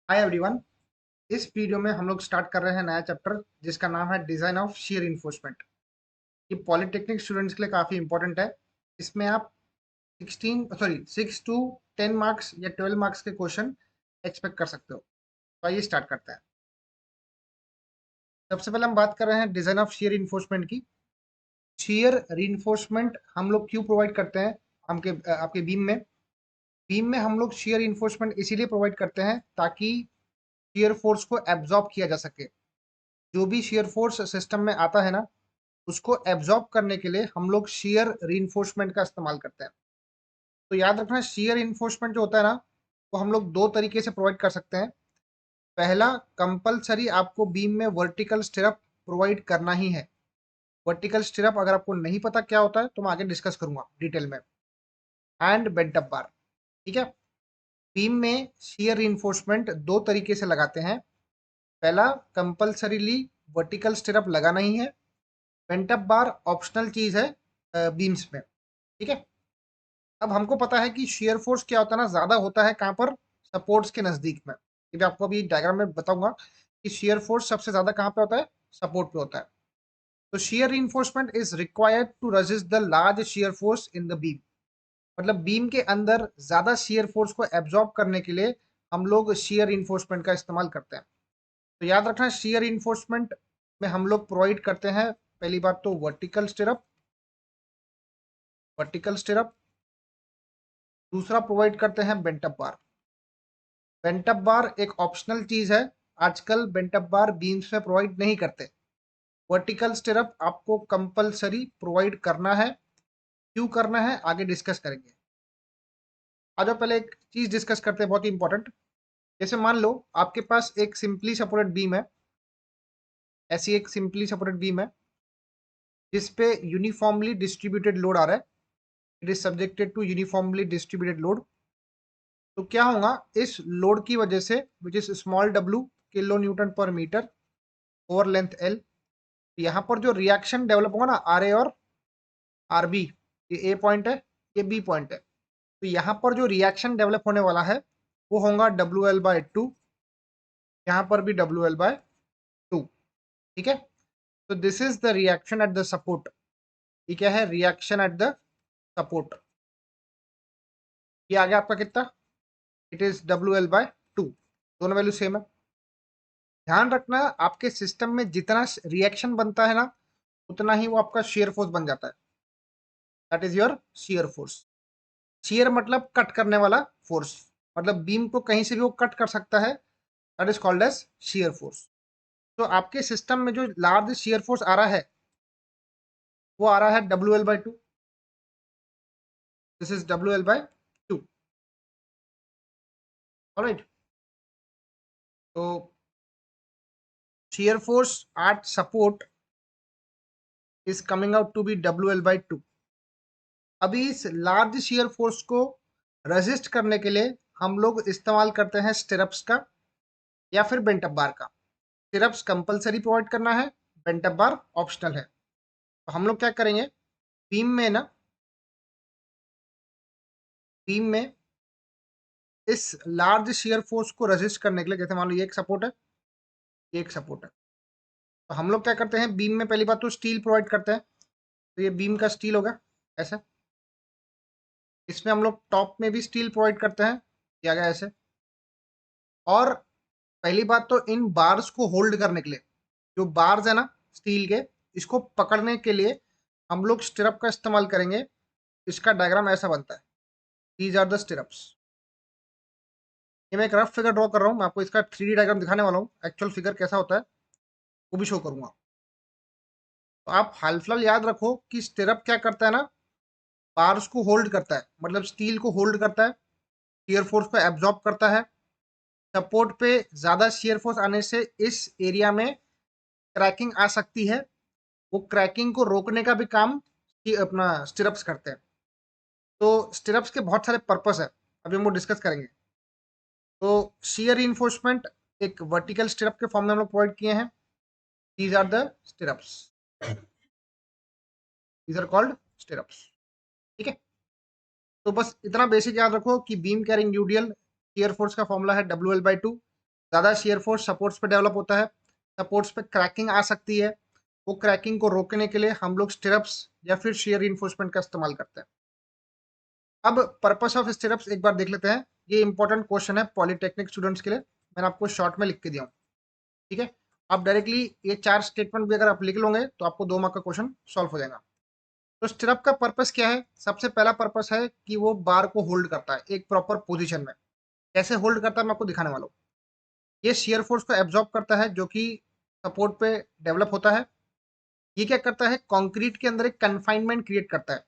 Hi everyone. इस video में हम लोग स्टार्ट कर रहे हैं नया चैप्टर जिसका नाम है डिजाइन ऑफ शियर इन्फोर्समेंट। ये पॉलिटेक्निक स्टूडेंट्स के लिए काफ़ी इंपॉर्टेंट है। इसमें आप 6 टू 10 मार्क्स या 12 मार्क्स के क्वेश्चन एक्सपेक्ट कर सकते हो। तो आइए स्टार्ट करते हैं। सबसे पहले हम बात कर रहे हैं डिजाइन ऑफ शियर इन्फोर्समेंट की। शियर रीइंफोर्समेंट हम लोग क्यों प्रोवाइड करते हैं आपके बीम में हम लोग शियर इन्फोर्समेंट इसीलिए प्रोवाइड करते हैं ताकि शियर फोर्स को एब्जॉर्ब किया जा सके। जो भी शियर फोर्स सिस्टम में आता है ना, उसको एब्जॉर्ब करने के लिए हम लोग शियर रीइंफोर्समेंट का इस्तेमाल करते हैं। तो याद रखना, शियर इन्फोर्समेंट जो होता है ना, वो हम लोग दो तरीके से प्रोवाइड कर सकते हैं। पहला, कंपलसरी आपको बीम में वर्टिकल स्टिरअप प्रोवाइड करना ही है। वर्टिकल स्टिरअप अगर आपको नहीं पता क्या होता है तो मैं आगे डिस्कस करूंगा डिटेल में। एंड बेंट अप बार, ठीक है। बीम में शियर रीइंफोर्समेंट दो तरीके से लगाते हैं। पहला, कंपलसरीली वर्टिकल स्टिरअप लगाना ही है। बेंट अप बार ऑप्शनल चीज है बीम्स में, ठीक है। अब हमको पता है कि शेयर फोर्स क्या होता है ना, ज्यादा होता है कहाँ पर? सपोर्ट्स के नजदीक में। ये मैं आपको अभी डायग्राम में बताऊंगा कि शेयर फोर्स सबसे ज्यादा कहाँ पे होता है? सपोर्ट पे होता है। तो shear reinforcement is required to resist the large shear force in the beam. मतलब बीम के अंदर ज्यादा शेयर फोर्स को एब्जॉर्ब करने के लिए हम लोग शेयर reinforcement का इस्तेमाल करते हैं। तो याद रखना, शेयर reinforcement में हम लोग प्रोवाइड करते हैं पहली बात तो वर्टिकल स्टिरअप। दूसरा प्रोवाइड करते हैं बेंटअप बार। बेंटअप बार एक ऑप्शनल चीज है। आजकल बेंटअप बार बीम्स में प्रोवाइड नहीं करते। वर्टिकल स्टिरअप आपको कंपलसरी प्रोवाइड करना है। क्यों करना है आगे डिस्कस करेंगे। आज पहले एक चीज डिस्कस करते हैं, बहुत ही इंपॉर्टेंट। जैसे मान लो आपके पास एक सिंपली सपोर्टेड बीम है। ऐसी एक सिंपली सपोर्टेड बीम है जिसपे यूनिफॉर्मली डिस्ट्रीब्यूटेड लोड आ रहा है। It is subjected to uniformly distributed load. तो क्या होगा, इस लोड की वजह से, which is small w, kilo newton per metre over length l, यहाँ पर जो रिएक्शन डेवलप होगा ना, आर ए और आर बी, ये ए पॉइंट है, ये बी पॉइंट है। तो यहाँ पर जो रिएक्शन डेवलप होने वाला है वो होगा WL/2। यहाँ पर भी WL/2, ठीक है। तो this is the reaction at the support. ये क्या है? Reaction at the support. ये आ गया आपका कितना? It is WL/2। दोनों वैल्यू सेम है। ध्यान रखना, आपके सिस्टम में जितना रिएक्शन बनता है ना, उतना ही वो आपका शेयर फोर्स बन जाता है। That is your shear force. Share मतलब कट करने वाला फोर्स। मतलब बीम को कहीं से भी वो कट कर सकता है। That is called as shear force. तो आपके सिस्टम में जो लार्ज शेयर फोर्स आ रहा है वो आ रहा है WL/2। This is WL/2। Alright. तो shear force at support is coming out to be WL/2। अभी इस लार्ज shear force को रेजिस्ट करने के लिए हम लोग इस्तेमाल करते हैं स्टिरप्स का या फिर बेंटअप बार का। स्टिरप्स कंपलसरी प्रोवाइड करना है, बेंटअप बार ऑप्शनल है। तो हम लोग क्या करेंगे, बीम में ना, बीम में इस लार्ज शेयर फोर्स को रेजिस्ट करने के लिए, जैसे मान लो ये एक सपोर्ट है, ये एक सपोर्ट है, तो हम लोग क्या करते हैं, बीम में पहली बात तो स्टील प्रोवाइड करते हैं। तो ये बीम का स्टील होगा ऐसा। इसमें हम लोग टॉप में भी स्टील प्रोवाइड करते हैं, किया गया ऐसे। और पहली बात तो इन बार्स को होल्ड करने के लिए, जो बार्स है ना स्टील के, इसको पकड़ने के लिए हम लोग स्टिरअप का इस्तेमाल करेंगे। इसका डायग्राम ऐसा बनता है। These are the stirrups. ये मैं एक रफ फिगर ड्रॉ कर रहा हूँ, मैं आपको इसका 3D डायग्राम दिखाने वाला हूँ। एक्चुअल फिगर कैसा होता है वो भी शो करूंगा। तो आप हाल फिलहाल याद रखो कि स्टिरअप क्या करता है ना, बार्स को होल्ड करता है, मतलब स्टील को होल्ड करता है, शियर फोर्स को एब्जॉर्ब करता है। सपोर्ट पे ज्यादा शियर फोर्स आने से इस एरिया में क्रैकिंग आ सकती है। वो क्रैकिंग को रोकने का भी काम अपना स्टिरप्स करते हैं। तो स्टिरप्स के बहुत सारे पर्पस है, अभी हम वो डिस्कस करेंगे। तो शियर इन्फोर्समेंट एक वर्टिकल स्टिरप के फॉर्म में हम लोग प्रोवाइड किए हैं। These are the stirrups, these are called stirrups, ठीक है। तो बस इतना बेसिक याद रखो कि beam carrying UDL shear force का फॉर्मूला है WL/2। ज़्यादा शेयर फोर्स सपोर्ट्स पे डेवलप होता है, सपोर्ट्स पे क्रैकिंग आ सकती है, वो क्रैकिंग को रोकने के लिए हम लोग स्टिरप्स या फिर शेयर रिइंफोर्समेंट का इस्तेमाल करते हैं। अब पर्पस ऑफ स्टिरप्स एक बार देख लेते हैं। ये इंपॉर्टेंट क्वेश्चन है पॉलिटेक्निक स्टूडेंट्स के लिए, मैंने आपको शॉर्ट में लिख के दिया हूँ। ठीक है, आप डायरेक्टली ये 4 स्टेटमेंट भी अगर आप लिख लोगे तो आपको 2 मार्क का क्वेश्चन सॉल्व हो जाएगा। तो स्टिरअप का पर्पस क्या है? सबसे पहला पर्पस है कि वो बार को होल्ड करता है एक प्रॉपर पोजीशन में। कैसे होल्ड करता है मैं आपको दिखाने वाला हूँ। ये शियर फोर्स को एब्जॉर्ब करता है जो कि सपोर्ट पे डेवलप होता है। ये क्या करता है? कंक्रीट के अंदर एक कन्फाइनमेंट क्रिएट करता है,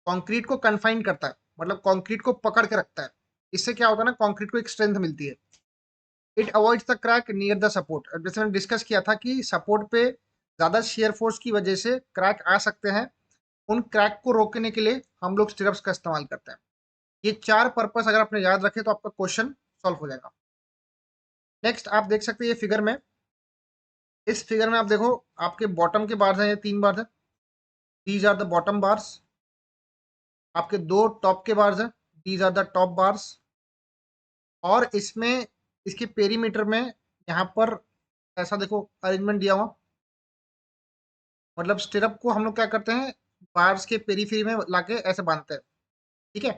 कंक्रीट को कन्फाइन करता है, मतलब कंक्रीट को पकड़ के रखता है। इससे क्या होता है ना, कंक्रीट को एक स्ट्रेंथ मिलती है। It avoids the crack near the support. जैसे मैंने डिस्कस किया था कि सपोर्ट पे ज्यादा शेयर फोर्स की वजह से क्रैक आ सकते हैं, उन क्रैक को रोकने के लिए हम लोग स्टिरप्स का इस्तेमाल करते हैं। ये 4 पर्पस अगर आपने याद रखे तो आपका क्वेश्चन सॉल्व हो जाएगा। नेक्स्ट आप देख सकते हैं ये फिगर में, इस फिगर में आप देखो आपके बॉटम के बार्स हैं, ये 3 बार्स हैं, these are the bottom bars. आपके 2 टॉप के बार्स हैं, these are the top bars. और इसमें इसके पेरीमीटर में यहाँ पर ऐसा देखो अरेंजमेंट दिया हुआ, मतलब स्टिरअप को हम लोग क्या करते हैं, बार्स के पेरीफेरी में लाके ऐसे बांधते हैं। ठीक है,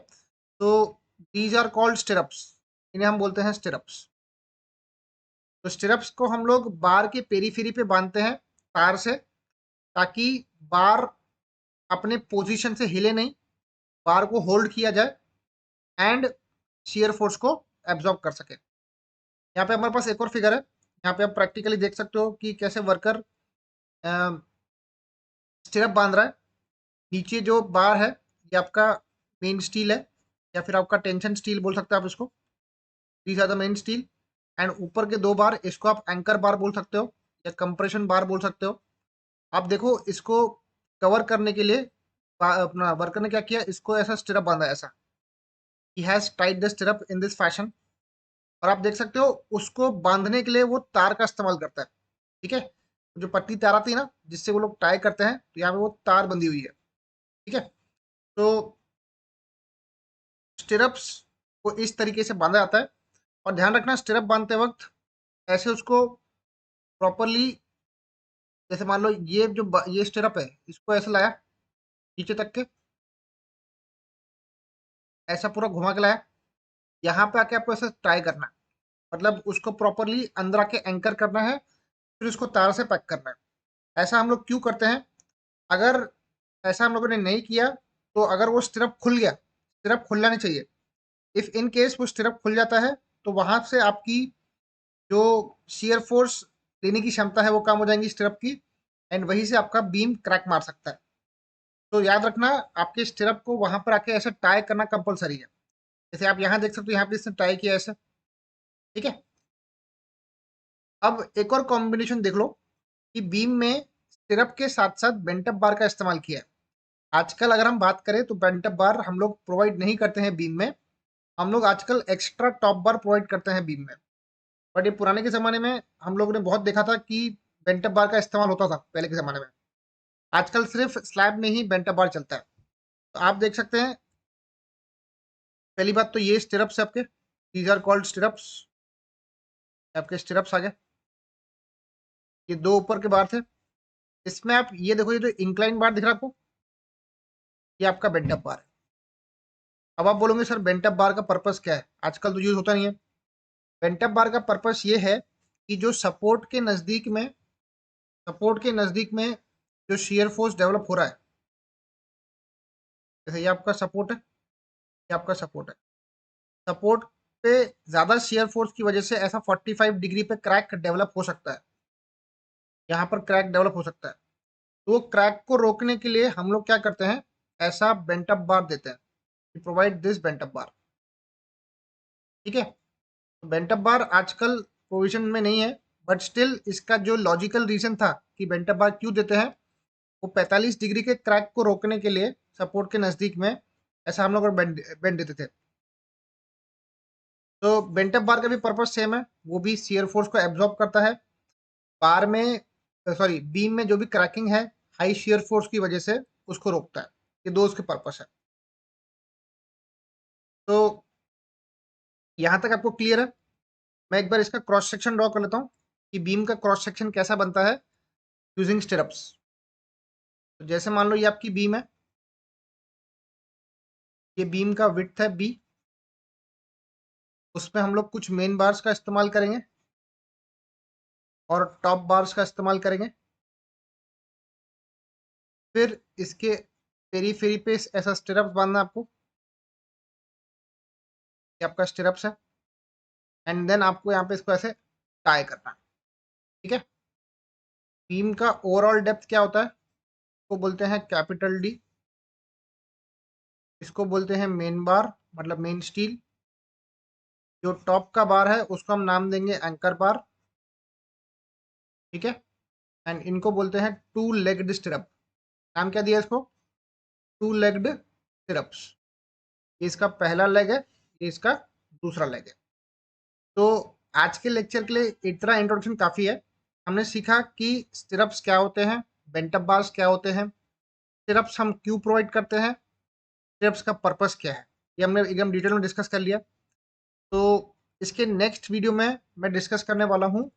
तो दीज आर कॉल्ड स्टिरअप्स, इन्हें हम बोलते हैं स्टिरअप्स। तो स्टिरअप्स को हम लोग बार के पेरीफेरी पे बांधते हैं तार से, ताकि बार अपने पोजीशन से हिले नहीं, बार को होल्ड किया जाए एंड शियर फोर्स को एब्जॉर्ब कर सके। यहाँ पे हमारे पास एक और फिगर है, यहाँ पे आप प्रैक्टिकली देख सकते हो कि कैसे वर्कर स्टिरअप बांध रहा है। नीचे जो बार है ये आपका मेन स्टील है, या फिर आपका टेंशन स्टील बोल सकते हो आप इसको। These are the main steel. And ऊपर के 2 बार इसको आप एंकर बार बोल सकते हो या कंप्रेशन बार बोल सकते हो। आप देखो इसको कवर करने के लिए अपना वर्कर ने क्या किया, इसको ऐसा स्टिरअप बांधा, ऐसा he has tied the stirrup in this fashion. और आप देख सकते हो उसको बांधने के लिए वो तार का इस्तेमाल करता है। ठीक है, जो पट्टी तार आती है ना जिससे वो लोग टाई करते हैं, तो यहाँ पे वो तार बंधी हुई है। ठीक है, तो स्टिरअप्स को इस तरीके से बांधा जाता है। और ध्यान रखना स्टिरअप बांधते वक्त ऐसे उसको प्रॉपरली, जैसे मान लो ये जो ये स्टिरअप है इसको ऐसे लाया नीचे तक के, ऐसा पूरा घुमा के लाया, यहाँ पे आके आपको ऐसे ट्राई करना है, मतलब उसको प्रॉपरली अंदर आके एंकर करना है, फिर उसको तार से पैक करना है। ऐसा हम लोग क्यों करते हैं? अगर ऐसा हम लोगों ने नहीं किया तो अगर वो स्टिरअप खुल गया, स्टिरअप खुलना नहीं चाहिए, इफ इन केस वो स्टिरअप खुल जाता है तो वहां से आपकी जो शियर फोर्स लेने की क्षमता है वो कम हो जाएंगी स्टिरअप की, एंड वहीं से आपका बीम क्रैक मार सकता है। तो याद रखना आपके स्टिरअप को वहां पर आके ऐसे टाई करना कंपलसरी है। जैसे आप यहाँ देख सकते हो, यहाँ पे इसने टाई किया ऐसे। ठीक है, अब एक और कॉम्बिनेशन देख लो कि बीम में स्टिरअप के साथ साथ बेंटअप बार का इस्तेमाल किया है। आजकल अगर हम बात करें तो बेंटअप बार हम लोग प्रोवाइड नहीं करते हैं बीम में, हम लोग आजकल एक्स्ट्रा टॉप बार प्रोवाइड करते हैं बीम में। बट ये पुराने के ज़माने में हम लोगों ने बहुत देखा था कि बेंटअप बार का इस्तेमाल होता था पहले के ज़माने में। आजकल सिर्फ स्लैब में ही बेंटअप बार चलता है। तो आप देख सकते हैं, पहली बात तो ये स्टिरप्स है आपके, दीज आर कॉल्ड स्टिरप्स, आपके स्टिरप्स आ गए। ये 2 ऊपर के बार थे। इसमें आप ये देखो, ये जो इंक्लाइन बार दिख रहा है आपको, ये आपका बेंटअप बार है। अब आप बोलोगे सर बेंटअप बार का पर्पस क्या है, आजकल तो यूज होता नहीं है। बेंटअप बार का पर्पस ये है कि जो सपोर्ट के नजदीक में जो शियर फोर्स डेवलप हो रहा है, जैसे ये आपका सपोर्ट है, ये आपका सपोर्ट है, सपोर्ट पे ज्यादा शियर फोर्स की वजह से ऐसा 45 डिग्री पे क्रैक डेवलप हो सकता है, यहाँ पर क्रैक डेवलप हो सकता है। तो क्रैक को रोकने के लिए हम लोग क्या करते हैं, ऐसा बेंटअप बार देते हैं, प्रोवाइड दिस बेंटअप बार। ठीक है, तो बेंटअप बार आजकल प्रोविजन में नहीं है, बट स्टिल इसका जो लॉजिकल रीजन था कि बेंटअप बार क्यों देते हैं, वो 45 डिग्री के क्रैक को रोकने के लिए सपोर्ट के नजदीक में ऐसा हम लोग बेंड देते थे। तो बेंटअप बार का भी पर्पस सेम है, वो भी शियर फोर्स को एब्जॉर्ब करता है। बार में सॉरी बीम में जो भी क्रैकिंग है हाई शियर फोर्स की वजह से उसको रोकता है। ये 2 उसके पर्पस है। तो यहाँ तक आपको क्लियर है? मैं एक बार इसका क्रॉस सेक्शन ड्रॉ कर लेता हूँ कि बीम का क्रॉस सेक्शन कैसा बनता है यूजिंग स्टिरप्स। तो जैसे मान लो ये आपकी बीम है, ये बीम का विड्थ है बी, उसमें हम लोग कुछ मेन बार्स का इस्तेमाल करेंगे और टॉप बार्स का इस्तेमाल करेंगे। फिर इसके पेरीफेरी पे ऐसा स्टिरप्स बांधना है आपको, ये आपका स्टिरप्स है, एंड देन आपको यहाँ पे इसको ऐसे टाई करना है। ठीक है, बीम का ओवरऑल डेप्थ क्या होता है, इसको बोलते हैं कैपिटल डी, इसको बोलते हैं मेन बार मतलब मेन स्टील। जो टॉप का बार है उसको हम नाम देंगे एंकर बार। ठीक है, एंड इनको बोलते हैं टू लेग्ड स्टिरप। नाम क्या दिया इसको, टू लेग्ड स्टिरप्स। ये इसका पहला लेग है, ये इसका दूसरा लेग है। तो आज के लेक्चर के लिए इतना इंट्रोडक्शन काफ़ी है। हमने सीखा कि स्टिरप्स क्या होते हैं, बेंट अप बार्स क्या होते हैं, स्टिरप्स हम क्यों प्रोवाइड करते हैं, स्टिरप्स का पर्पस क्या है, ये हमने एकदम डिटेल में डिस्कस कर लिया। तो इसके नेक्स्ट वीडियो में मैं डिस्कस करने वाला हूँ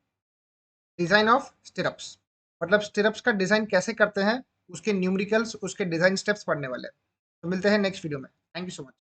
डिज़ाइन ऑफ स्टिरप्स, मतलब स्टिरप्स का डिज़ाइन कैसे करते हैं, उसके न्यूमेरिकल्स, उसके डिज़ाइन स्टेप्स पढ़ने वाले हैं। तो मिलते हैं नेक्स्ट वीडियो में। Thank you so much.